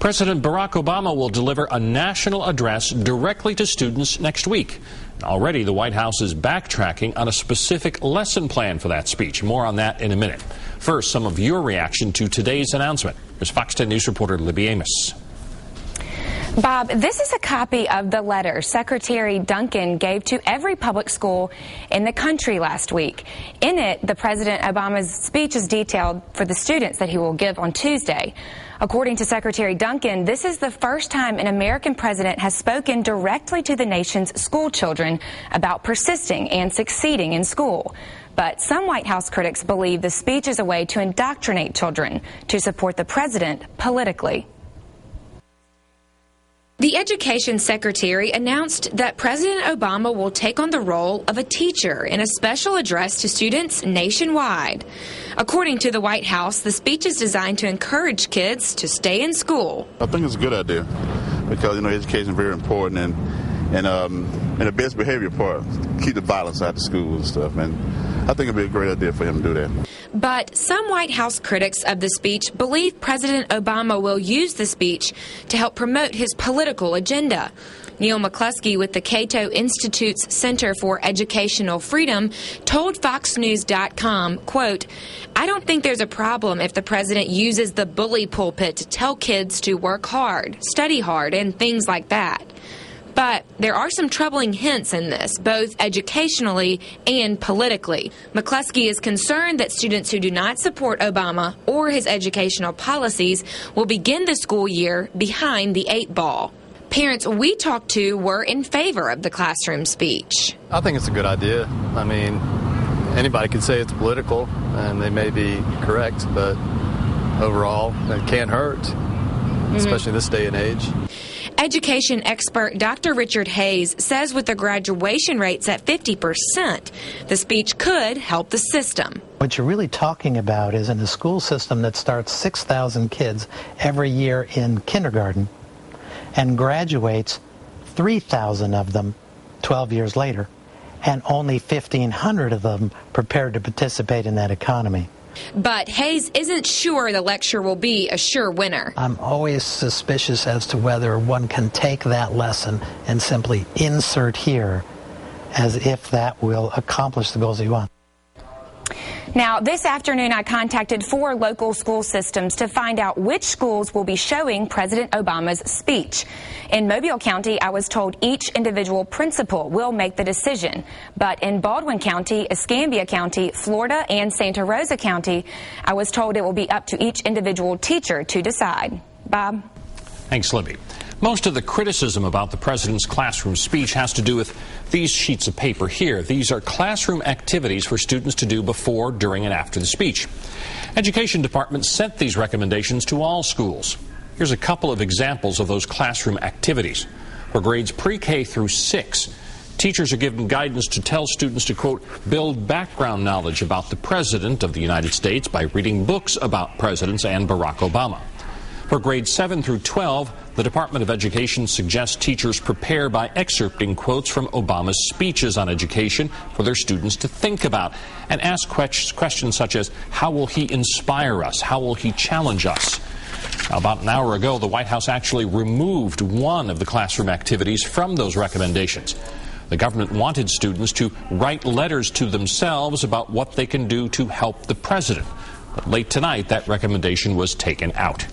President Barack Obama will deliver a national address directly to students next week. Already, the White House is backtracking on a specific lesson plan for that speech. More on that in a minute. First, some of your reaction to today's announcement. Here's Fox 10 News reporter Libby Amos. Bob, this is a copy of the letter Secretary Duncan gave to every public school in the country last week. In it, the President Obama's speech is detailed for the students that he will give on Tuesday. According to Secretary Duncan, this is the first time an American president has spoken directly to the nation's school children about persisting and succeeding in school. But some White House critics believe the speech is a way to indoctrinate children to support the president politically. The Education Secretary announced that President Obama will take on the role of a teacher in a special address to students nationwide. According to the White House, the speech is designed to encourage kids to stay in school. I think it's a good idea because, education is very important and the best behavior part, keep the violence out of schools and stuff. And I think it'd be a great idea for him to do that. But some White House critics of the speech believe President Obama will use the speech to help promote his political agenda. Neil McCluskey with the Cato Institute's Center for Educational Freedom told FoxNews.com, quote, "I don't think there's a problem if the president uses the bully pulpit to tell kids to work hard, study hard, and things like that. But there are some troubling hints in this, both educationally and politically." McCluskey is concerned that students who do not support Obama or his educational policies will begin the school year behind the 8 ball. Parents we talked to were in favor of the classroom speech. I think it's a good idea. I mean, anybody could say it's political, and they may be correct, but overall, it can't hurt, especially this day and age. Education expert Dr. Richard Hayes says with the graduation rates at 50%, the speech could help the system. What you're really talking about is in a school system that starts 6,000 kids every year in kindergarten and graduates 3,000 of them 12 years later, and only 1,500 of them prepared to participate in that economy. But Hayes isn't sure the lecture will be a sure winner. I'm always suspicious as to whether one can take that lesson and simply insert here as if that will accomplish the goals you want. Now, this afternoon, I contacted 4 local school systems to find out which schools will be showing President Obama's speech. In Mobile County, I was told each individual principal will make the decision. But in Baldwin County, Escambia County, Florida, and Santa Rosa County, I was told it will be up to each individual teacher to decide. Bob? Thanks, Libby. Most of the criticism about the president's classroom speech has to do with these sheets of paper here. These are classroom activities for students to do before, during, and after the speech. Education departments sent these recommendations to all schools. Here's a couple of examples of those classroom activities. For grades pre-K through 6, teachers are given guidance to tell students to, quote, build background knowledge about the President of the United States by reading books about presidents and Barack Obama. For grades 7 through 12, the Department of Education suggests teachers prepare by excerpting quotes from Obama's speeches on education for their students to think about and ask questions such as, how will he inspire us? How will he challenge us? Now, about an hour ago, the White House actually removed one of the classroom activities from those recommendations. The government wanted students to write letters to themselves about what they can do to help the president. But late tonight, that recommendation was taken out.